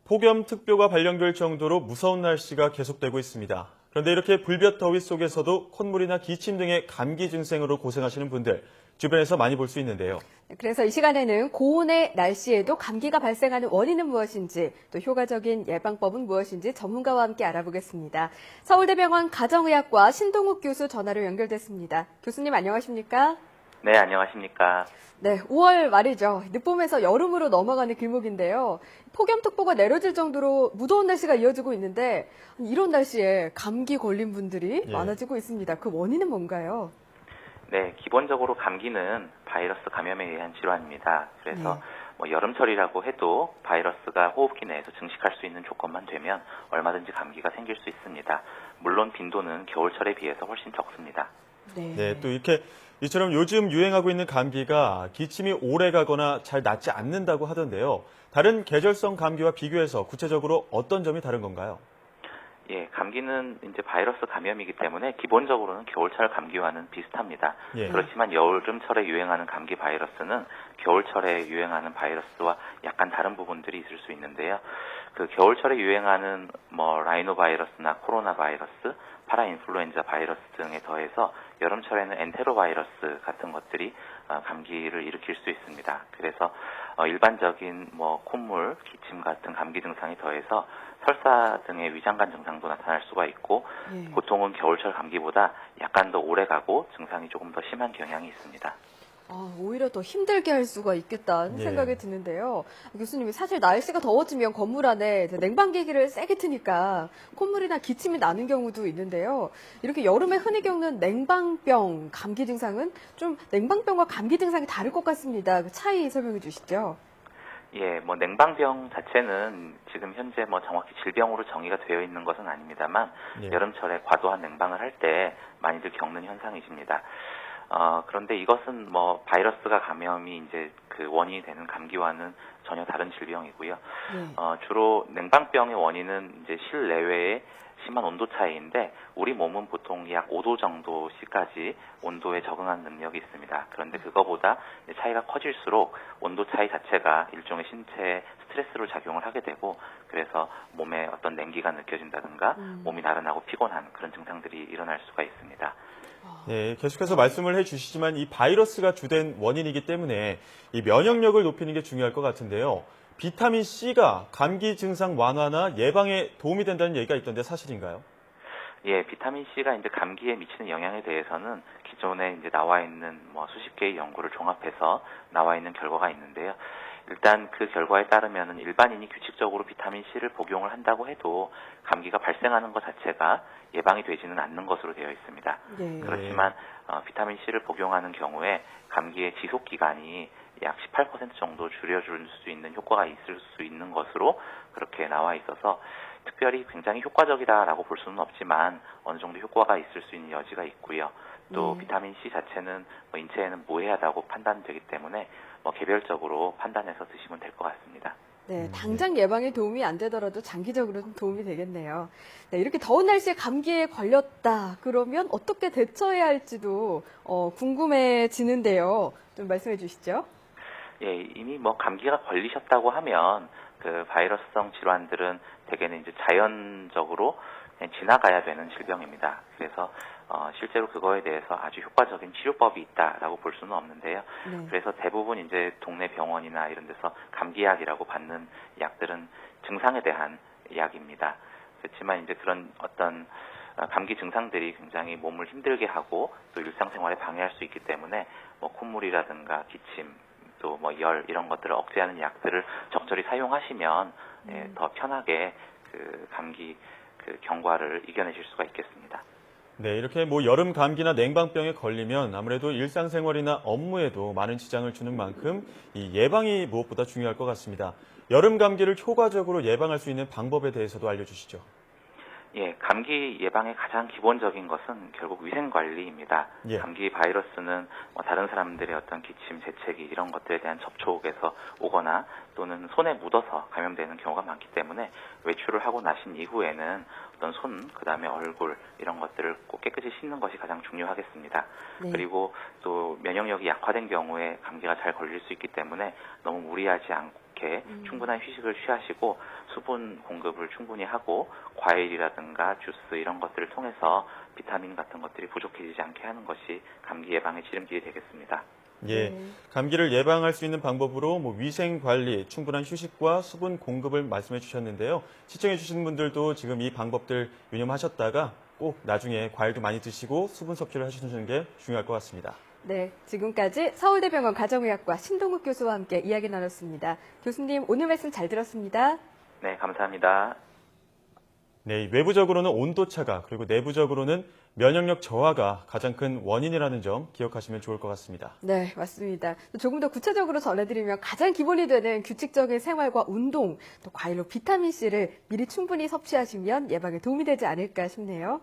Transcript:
폭염특보가 발령될 정도로 무서운 날씨가 계속되고 있습니다. 그런데 이렇게 불볕 더위 속에서도 콧물이나 기침 등의 감기 증상으로 고생하시는 분들 주변에서 많이 볼 수 있는데요. 그래서 이 시간에는 고온의 날씨에도 감기가 발생하는 원인은 무엇인지, 또 효과적인 예방법은 무엇인지 전문가와 함께 알아보겠습니다. 서울대병원 가정의학과 신동욱 교수 전화로 연결됐습니다. 교수님 안녕하십니까? 네, 안녕하십니까. 네, 5월 말이죠. 늦봄에서 여름으로 넘어가는 길목인데요. 폭염특보가 내려질 정도로 무더운 날씨가 이어지고 있는데 이런 날씨에 감기 걸린 분들이 많아지고 있습니다. 그 원인은 뭔가요? 네, 기본적으로 감기는 바이러스 감염에 의한 질환입니다. 그래서 여름철이라고 해도 바이러스가 호흡기 내에서 증식할 수 있는 조건만 되면 얼마든지 감기가 생길 수 있습니다. 물론 빈도는 겨울철에 비해서 훨씬 적습니다. 네, 또 이렇게 이처럼 요즘 유행하고 있는 감기가 기침이 오래 가거나 잘 낫지 않는다고 하던데요. 다른 계절성 감기와 비교해서 구체적으로 어떤 점이 다른 건가요? 예, 감기는 이제 바이러스 감염이기 때문에 기본적으로는 겨울철 감기와는 비슷합니다. 그렇지만 여름철에 유행하는 감기 바이러스는 겨울철에 유행하는 바이러스와 약간 다른 부분들이 있을 수 있는데요. 그 겨울철에 유행하는 라이노 바이러스나 코로나 바이러스, 파라인플루엔자 바이러스 등에 더해서 여름철에는 엔테로 바이러스 같은 것들이 감기를 일으킬 수 있습니다. 그래서 일반적인 콧물, 기침 같은 감기 증상이 더해서 설사 등의 위장관 증상도 나타날 수가 있고 보통은 겨울철 감기보다 약간 더 오래 가고 증상이 조금 더 심한 경향이 있습니다. 오히려 더 힘들게 할 수가 있겠다는 생각이 드는데요. 교수님, 사실 날씨가 더워지면 건물 안에 냉방기기를 세게 트니까 콧물이나 기침이 나는 경우도 있는데요. 이렇게 여름에 흔히 겪는 냉방병 감기 증상은 좀 냉방병과 감기 증상이 다를 것 같습니다. 그 차이 설명해 주시죠. 예, 냉방병 자체는 지금 현재 정확히 질병으로 정의가 되어 있는 것은 아닙니다만 여름철에 과도한 냉방을 할 때 많이들 겪는 현상이십니다. 그런데 이것은 바이러스가 감염이 이제 그 원인이 되는 감기와는 전혀 다른 질병이고요. 주로 냉방병의 원인은 이제 실내외의 심한 온도 차이인데 우리 몸은 보통 약 5도 정도씩까지 온도에 적응하는 능력이 있습니다. 그런데 그거보다 차이가 커질수록 온도 차이 자체가 일종의 신체에 스트레스로 작용을 하게 되고 그래서 몸에 어떤 냉기가 느껴진다든가 몸이 나른하고 피곤한 그런 증상들이 일어날 수가 있습니다. 네, 계속해서 말씀을 해주시지만 이 바이러스가 주된 원인이기 때문에 이 면역력을 높이는 게 중요할 것 같은데요. 비타민 C가 감기 증상 완화나 예방에 도움이 된다는 얘기가 있던데 사실인가요? 예, 비타민 C가 이제 감기에 미치는 영향에 대해서는 기존에 이제 나와 있는 수십 개의 연구를 종합해서 나와 있는 결과가 있는데요. 일단 그 결과에 따르면은 일반인이 규칙적으로 비타민 C를 복용을 한다고 해도 감기가 발생하는 것 자체가 예방이 되지는 않는 것으로 되어 있습니다. 그렇지만 비타민 C를 복용하는 경우에 감기의 지속 기간이 약 18% 정도 줄여줄 수 있는 효과가 있을 수 있는 것으로 그렇게 나와 있어서 특별히 굉장히 효과적이다라고 볼 수는 없지만 어느 정도 효과가 있을 수 있는 여지가 있고요. 또 비타민 C 자체는 인체에는 무해하다고 판단되기 때문에 개별적으로 판단해서 드시면 될 것 같습니다. 네, 당장 예방에 도움이 안 되더라도 장기적으로는 도움이 되겠네요. 네, 이렇게 더운 날씨에 감기에 걸렸다 그러면 어떻게 대처해야 할지도 궁금해지는데요. 좀 말씀해 주시죠. 예, 이미 감기가 걸리셨다고 하면 그 바이러스성 질환들은 대개는 이제 자연적으로 그냥 지나가야 되는 질병입니다. 그래서 실제로 그거에 대해서 아주 효과적인 치료법이 있다라고 볼 수는 없는데요. 그래서 대부분 이제 동네 병원이나 이런 데서 감기약이라고 받는 약들은 증상에 대한 약입니다. 그렇지만 이제 그런 어떤 감기 증상들이 굉장히 몸을 힘들게 하고 또 일상생활에 방해할 수 있기 때문에 콧물이라든가 기침 또 열 이런 것들을 억제하는 약들을 적절히 사용하시면 더 편하게 그 감기 그 경과를 이겨내실 수가 있겠습니다. 네, 이렇게 여름 감기나 냉방병에 걸리면 아무래도 일상생활이나 업무에도 많은 지장을 주는 만큼 이 예방이 무엇보다 중요할 것 같습니다. 여름 감기를 효과적으로 예방할 수 있는 방법에 대해서도 알려주시죠. 예, 감기 예방의 가장 기본적인 것은 결국 위생관리입니다. 감기 바이러스는 다른 사람들의 어떤 기침, 재채기 이런 것들에 대한 접촉에서 오거나 또는 손에 묻어서 감염되는 경우가 많기 때문에 외출을 하고 나신 이후에는 어떤 손, 그 다음에 얼굴 이런 것들을 꼭 깨끗이 씻는 것이 가장 중요하겠습니다. 그리고 또 면역력이 약화된 경우에 감기가 잘 걸릴 수 있기 때문에 너무 무리하지 않게 않게 충분한 휴식을 취하시고 수분 공급을 충분히 하고 과일이라든가 주스 이런 것들을 통해서 비타민 같은 것들이 부족해지지 않게 하는 것이 감기 예방의 지름길이 되겠습니다. 예, 감기를 예방할 수 있는 방법으로 위생 관리, 충분한 휴식과 수분 공급을 말씀해 주셨는데요. 시청해 주시는 분들도 지금 이 방법들 유념하셨다가 꼭 나중에 과일도 많이 드시고 수분 섭취를 하시는 게 중요할 것 같습니다. 네, 지금까지 서울대병원 가정의학과 신동욱 교수와 함께 이야기 나눴습니다. 교수님, 오늘 말씀 잘 들었습니다. 네, 감사합니다. 네, 외부적으로는 온도차가 그리고 내부적으로는 면역력 저하가 가장 큰 원인이라는 점 기억하시면 좋을 것 같습니다. 네, 맞습니다. 조금 더 구체적으로 전해드리면 가장 기본이 되는 규칙적인 생활과 운동, 또 과일로 비타민C를 미리 충분히 섭취하시면 예방에 도움이 되지 않을까 싶네요.